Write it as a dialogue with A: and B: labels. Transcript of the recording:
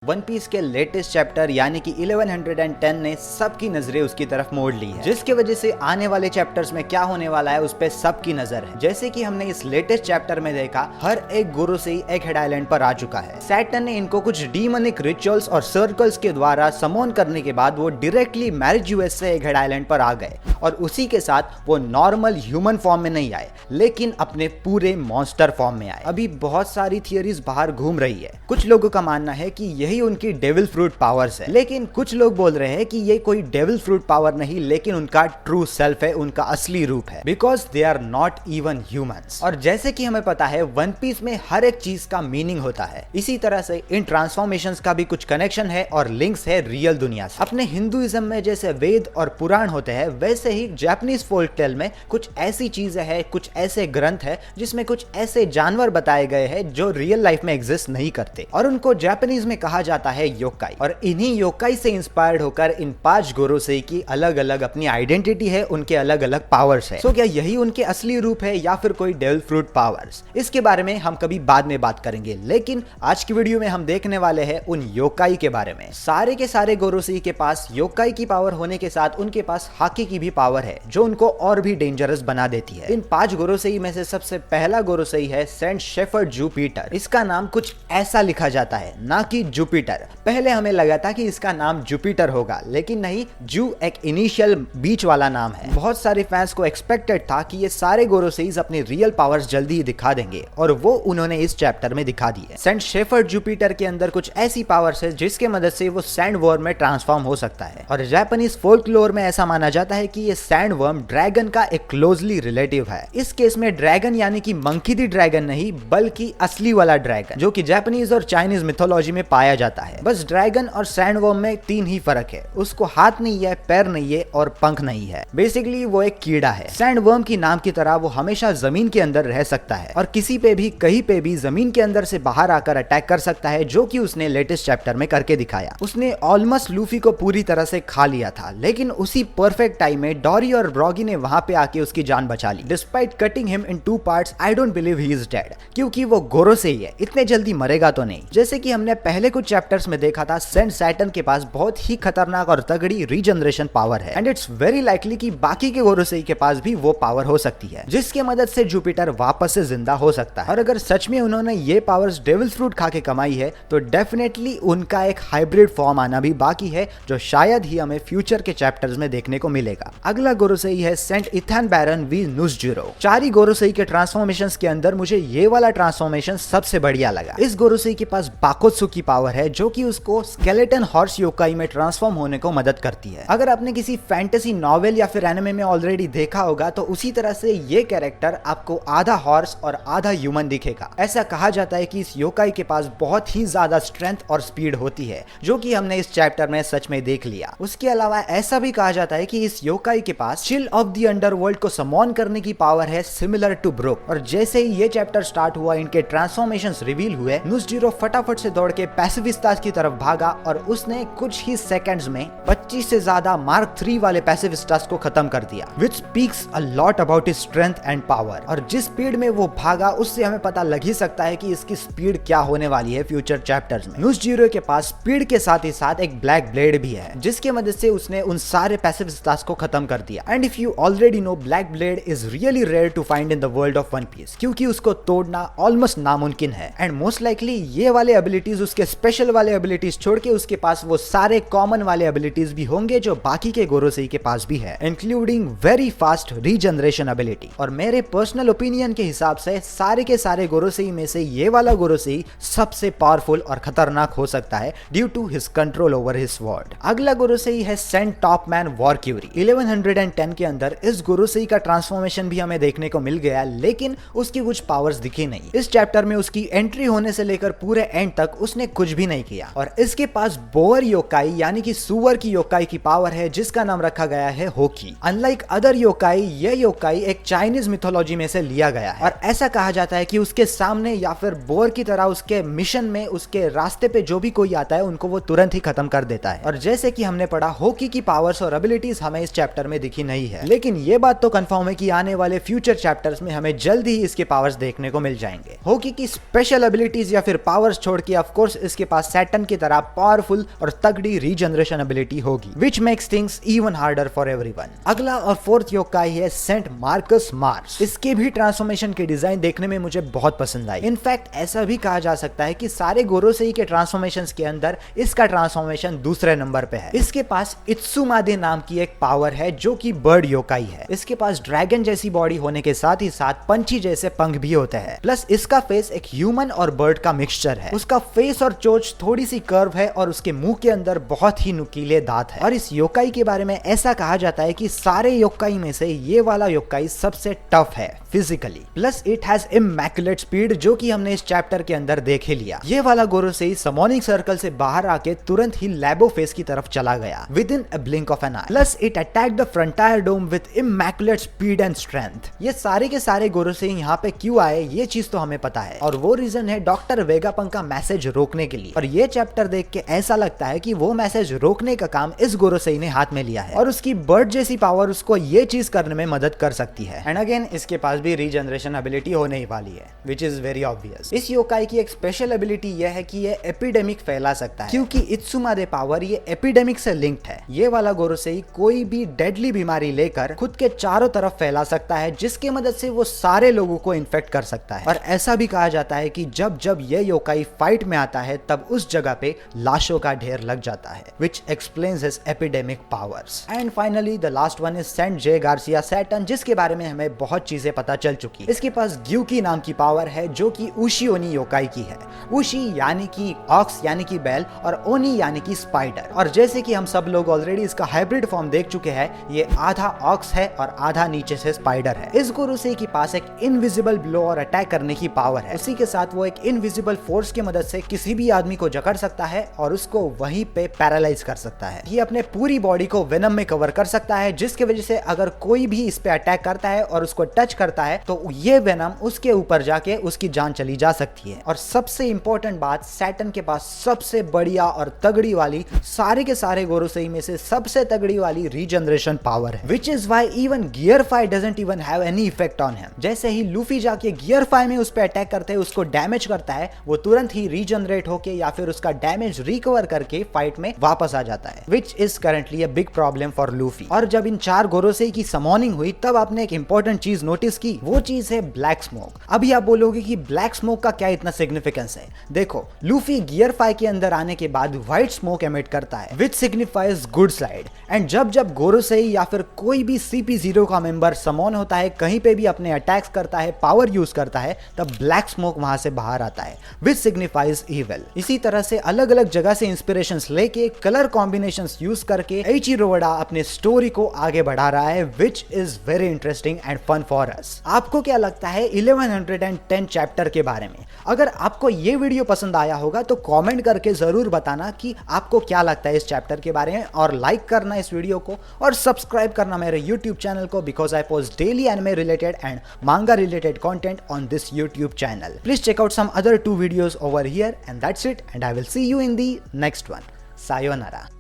A: One piece के latest chapter यानी कि 1110 ने सबकी नजरें उसकी तरफ मोड़ ली है, जिसकी वजह से आने वाले चैप्टर्स में क्या होने वाला है उस पे सबकी नजर है। जैसे कि हमने इस लेटेस्ट चैप्टर में देखा, हर एक गुरु से ही एक हेड आइलैंड पर आ चुका है। सैटर्न ने इनको कुछ डीमनिक रिचुअल्स और सर्कल्स के द्वारा समोन करने के बाद वो डायरेक्टली मैरिज यूएस से एक हेड आइलैंड पर आ गए और उसी के साथ वो नॉर्मल ह्यूमन फॉर्म में नहीं आए, लेकिन अपने पूरे मॉन्स्टर फॉर्म में आए। अभी बहुत सारी थियरीज बाहर घूम रही है। कुछ लोगों का मानना है कि यही उनकी डेविल फ्रूट पावर्स है, लेकिन कुछ लोग बोल रहे हैं कि ये कोई डेविल फ्रूट पावर नहीं, लेकिन उनका ट्रू सेल्फ है, उनका असली रूप है, because they are not even humans. और जैसे कि हमें पता है वन पीस में हर एक चीज का मीनिंग होता है, इसी तरह से इन ट्रांसफॉर्मेशंस का भी कुछ कनेक्शन है और लिंक्स है रियल दुनिया से। अपने हिंदुइज्म में जैसे वेद और पुराण होते हैं, वैसे ही जापानीज फोल्क टेल में कुछ ऐसी चीजें हैं, कुछ ऐसे ग्रंथ है जिसमें कुछ ऐसे जानवर बताए गए हैं जो रियल लाइफ में एग्जिस्ट नहीं करते, और उनको जापानीज में कहा जाता है योकाई। और इन्हीं योकाई से इंस्पायर्ड होकर इन 5 गोरोसेई की अलग अलग अपनी आइडेंटिटी है, उनके अलग अलग पावर्स है। सो क्या यही उनके असली रूप है या फिर कोई डेविल फ्रूट पावर्स? इसके बारे में हम कभी बाद में बात करेंगे, लेकिन आज की वीडियो में हम देखने वाले हैं उन योकाई के बारे में। सारे के सारे गोरोसेई के पास योकाई की पावर होने के साथ उनके पास हाकी की भी पावर है, जो उनको और भी डेंजरस बना देती है। इन 5 गोरोसेई में से सबसे पहला गोरोसेई है सेंट शेफर्ड जुपिटर। इसका नाम कुछ ऐसा लिखा जाता है, ना कि जुपिटर। पहले हमें लगा था कि इसका नाम जुपिटर होगा, लेकिन नहीं, जू एक इनिशियल बीच वाला नाम है। बहुत सारे फैंस को एक्सपेक्टेड था कि ये सारे गोरोसेईज अपनी रियल पावर्स जल्दी ही दिखा देंगे, और वो उन्होंने इस चैप्टर में दिखा दी है। सेंट शेफर्ड जुपिटर के अंदर कुछ ऐसी पावर्स है जिसके मदद से वो सैंड वर्म में ट्रांसफॉर्म हो सकता है, और जापानीज फोल्कलोर में ऐसा माना जाता है कि ये सैंड वर्म ड्रैगन का एक क्लोजली रिलेटिव है। इस केस में ड्रैगन यानी कि मंकी दी ड्रैगन नहीं, बल्कि असली वाला ड्रैगन, जो कि जापानीज और चाइनीज मिथोलॉजी में पाया जाता है। बस ड्रैगन और सैंडवर्म में 3 ही फर्क है, उसको हाथ नहीं है, पैर नहीं है और पंख नहीं है। बेसिकली वो एक कीड़ा है। सैंडवर्म की नाम की तरह वो हमेशा जमीन के अंदर रह सकता है और किसी पे भी कहीं पे भी जमीन के अंदर से बाहर आकर अटैक कर सकता है, जो कि उसने लेटेस्ट चैप्टर में करके दिखाया। उसने ऑलमोस्ट लूफी को पूरी तरह से खा लिया था, लेकिन उसी परफेक्ट टाइम में डोरी और ब्रॉगी ने वहां पे आके उसकी जान बचा ली। Despite cutting him in 2 parts, I don't believe he is dead, क्योंकि वो गोरोसेई है, इतने जल्दी मरेगा तो नहीं। जैसे कि हमने पहले कुछ चैप्टर्स में देखा था, सेंट सैटर्न के पास बहुत ही खतरनाक और तगड़ी रीजनरेशन पावर है, एंड इट्स वेरी लाइकली कि बाकी के गोरोसेई के पास भी वो पावर हो सकती है, जिसके मदद से जुपिटर वापस से जिंदा हो सकता है। और अगर सच में उन्होंने ये पावर्स डेविल फ्रूट खा के कमाई है, तो डेफिनेटली उनका एक हाइब्रिड फॉर्म आना भी बाकी है, जो शायद ही हमें फ्यूचर के चैप्टर्स में देखने को मिलेगा। अगला गोरोसेई है सेंट इथान बैरन वी नुसजिरो। 4 ही गोरोसेई के ट्रांसफॉर्मेशंस के अंदर मुझे ये वाला ट्रांसफॉर्मेशन सबसे बढ़िया लगा। इस गोरोसेई के पास बाकोत्सु की पावर है, जो कि उसको स्केलेटन हॉर्स योकाई में ट्रांसफॉर्म होने को मदद करती है। अगर आपने किसी फैंटेसी नॉवेल या फिर एनिमे में ऑलरेडी देखा होगा, तो उसी तरह से ये कैरेक्टर आपको आधा हॉर्स और आधा ह्यूमन दिखेगा। ऐसा कहा जाता है कि इस योकाई के पास बहुत ही ज्यादा स्ट्रेंथ और स्पीड होती है, जो कि हमने इस चैप्टर में सच में देख लिया। उसके अलावा ऐसा भी कहा जाता है कि इस योकाई के पास चिल ऑफ द अंडरवर्ल्ड को समॉन करने की पावर है, सिमिलर टू ब्रोक। और जैसे ही ये चैप्टर स्टार्ट हुआ, इनके ट्रांसफॉर्मेशंस रिवील हुए, नुसजिरो फटाफट से दौड़ के पैसिफिस्टास की तरफ भागा और उसने कुछ ही सेकंड्स में 25 से ज्यादा मार्क 3 वाले पैसिफिस्टास को खत्म कर दिया, which speaks a lot about his strength and power। और जिस स्पीड में वो भागा, उससे हमें पता लग ही सकता है कि इसकी स्पीड क्या होने वाली है फ्यूचर चैप्टर्स में। नुसजिरो के पास स्पीड के साथ ही साथ एक ब्लैक ब्लेड भी है, जिसके मदद से उसने उन सारे पैसिफिस्टास को खत्म कर दिया। And if you already know, black blade is really rare to find in the world of One Piece, क्योंकि उसको तोड़ना ऑलमोस्ट नामुमकिन है। एंड मोस्ट लाइकली ये वाले एबिलिटीज, उसके स्पेशल वाले एबिलिटीज छोड़ के उसके पास वो सारे कॉमन वाले एबिलिटीज भी होंगे जो बाकी के गोरोसेई के पास भी है, including very fast regeneration ability. और मेरे पर्सनल ओपिनियन के हिसाब से सारे के सारे गोरोसेई में से ये वाला गोरोसेई सबसे पावरफुल और खतरनाक हो सकता है, due to his control over his sword. अगला गोरोसेई है सेंट टॉपमैन वॉरक्यूरी। 1110 के अंदर इस गोरोसेई का ट्रांसफॉर्मेशन भी हमें देखने को मिल गया, लेकिन उसकी कुछ पावर्स दिखी नहीं। इस चैप्टर में उसकी एंट्री होने से लेकर पूरे एंड तक उसने कुछ भी नहीं किया। और इसके पास बोअर योकाई यानी कि सुअर की योकाई की पावर है, जिसका नाम रखा गया है होकी। अनलाइक अदर योकाई, ये योकाई एक चाइनीज मिथोलॉजी में से लिया गया है, और ऐसा कहा जाता है कि उसके सामने या फिर बोअर की तरह उसके मिशन में, उसके रास्ते पे जो भी कोई आता है, उनको वो तुरंत ही खत्म कर देता है। और जैसे कि हमने पढ़ा, होकी की पावर्स और एबिलिटीज हमें इस चैप्टर चैप्टर में दिखी नहीं है, लेकिन ये बात तो कंफर्म है कि आने वाले फ्यूचर चैप्टर्स में हमें जल्द ही इसके पावर्स देखने को मिल जाएंगे। होगी कि स्पेशल एबिलिटीज या फिर पावर्स छोड़ के ऑफ कोर्स इसके पास सैटर्न की तरह पावरफुल और तगड़ी रीजनरेशन एबिलिटी होगी, which makes things even harder for everyone. अगला और फोर्थ योकाई है सेंट मार्कस मार्स। इसके भी ट्रांसफॉर्मेशन की डिजाइन देखने में मुझे बहुत पसंद आई। इनफैक्ट ऐसा भी कहा जा सकता है कि सारे गोरोसेई के ट्रांसफॉर्मेशंस के अंदर इसका ट्रांसफॉर्मेशन दूसरे नंबर पे है। इसके पास इत्सुमादे नाम की एक पावर है जो कि बर्ड योकाई है। इसके पास ड्रैगन जैसी बॉडी होने के साथ ही साथ पंछी जैसे पंख भी होते हैं, प्लस इसका फेस एक ह्यूमन और बर्ड का मिक्सचर है। उसका फेस और चोंच थोड़ी सी कर्व है और उसके मुंह के अंदर बहुत ही नुकीले दांत है। और इस योकाई के बारे में ऐसा कहा जाता है कि सारे योकाई में से ये वाला योकाई सबसे टफ है physically, plus it has immaculate speed जो कि हमने इस चैप्टर के अंदर देख ही लिया। ये वाला गोरोसेई समोनिक सर्कल से बाहर आके तुरंत ही लैबो फेस की तरफ चला गया within a blink of an eye. Plus it attack the frontier dome with immaculate speed and strength. ये सारे के सारे गोरोसेई यहाँ पे क्यों आए ये चीज तो हमें पता है, और वो रीजन है डॉक्टर वेगापंक का मैसेज रोकने के लिए। और ये चैप्टर देख के ऐसा लगता है कि वो मैसेज रोकने का काम इस गोरोसेई ने हाथ में लिया है, और उसकी बर्ड जैसी पावर उसको ये चीज करने में मदद कर सकती है। एंड अगेन इसके पास भी रीजनरेशन एबिलिटी होने ही वाली है, विच इज वेरी ऑब्वियस। इस योकाई की एक स्पेशल एबिलिटी यह है कि ये एपिडेमिक फैला सकता है, क्योंकि इत्सुमादे पावर ये एपिडेमिक से लिंक्ड है। ये वाला गोरोसेई कोई भी डेडली बीमारी लेकर खुद के चारों तरफ फैला सकता है, जिसकी मदद से वो सारे लोगों को इन्फेक्ट कर सकता है। और ऐसा भी कहा जाता है कि जब जब ये योकाई फाइट में आता है तब उस जगह पे लाशों का ढेर लग जाता है, which explains his epidemic powers. And finally the last one is Saint J Garcia Saturn, जिसके बारे में हमें बहुत चीजें पता चल चुकी। इसके पास ग्यूकी नाम की पावर है जो कि उशी ओनी योकाई की है। उशी यानी कि ऑक्स यानी कि बैल, और ओनी यानी कि स्पाइडर। और जैसे कि हम सब लोग ऑलरेडी इसका हाइब्रिड फॉर्म देख चुके हैं, ये आधा ऑक्स है और आधा नीचे से स्पाइडर है। इस गोरोसेई के पास एक इनविजिबल ब्लो और अटैक करने की पावर है। उसी के साथ वो एक इनविजिबल फोर्स की मदद से किसी भी आदमी को जकड़ सकता है और उसको वहीं पे पैरालाइज कर सकता है। ये अपने पूरी बॉडी को वेनम में कवर कर सकता है, जिसकी वजह से अगर कोई भी इस पे अटैक करता है और उसको टच करता है तो ये वेनम उसके ऊपर जाके उसकी जान चली जा सकती है। और सबसे इंपॉर्टेंट बात, सैटर्न के पास सबसे बढ़िया और तगड़ी वाली, सारे के सारे गोरोसेई में से सबसे तगड़ी वाली रीजनरेशन पावर है, which is why even gear 5 doesn't even have any effect on him. जैसे ही लूफी जाके गियर 5 में उस पे अटैक करते हैं, उसको डैमेज करता है, वो तुरंत ही रीजनरेट होके या फिर उसका डैमेज रिकवर करके फाइट में वापस आ जाता है, which is currently a big problem for Luffy. और जब इन 4 गोरोसेई की समॉनिंग हुई तब आपने एक इंपॉर्टेंट चीज नोटिस की, वो चीज है ब्लैक स्मोक। अभी आप बोलोगे कि ब्लैक स्मोक का क्या इतना सिग्निफिकेंस है। देखो, लूफी गियर 5 के अंदर आने के बाद व्हाइट स्मोक एमिट करता है, विच सिग्निफाइज गुड स्लाइड। एंड जब जब गोरोसेई या फिर कोई भी CP0 का मेंबर समॉन होता है, कहीं पे भी अपने अटैक्स करता है, पावर यूज करता है, तब ब्लैक स्मोक वहां से बाहर आता है, विच सिग्निफाइज इविल। इसी तरह से अलग अलग जगह से इंस्पिरेशंस लेके कलर कॉम्बिनेशंस यूज करके एइचिरो ओडा अपने स्टोरी को आगे बढ़ा रहा है, which is very interesting and fun for us. आपको क्या लगता है 1110 चैप्टर के बारे में? अगर आपको ये वीडियो पसंद आया होगा तो कमेंट करके जरूर बताना कि आपको क्या लगता है इस चैप्टर के बारे में, और लाइक करना इस वीडियो को और सब्सक्राइब करना मेरे YouTube चैनल को, because I post daily anime related and manga related content on this YouTube channel. Please check out some other 2 videos over here, and that's it, and I will see you in the next one. Sayonara.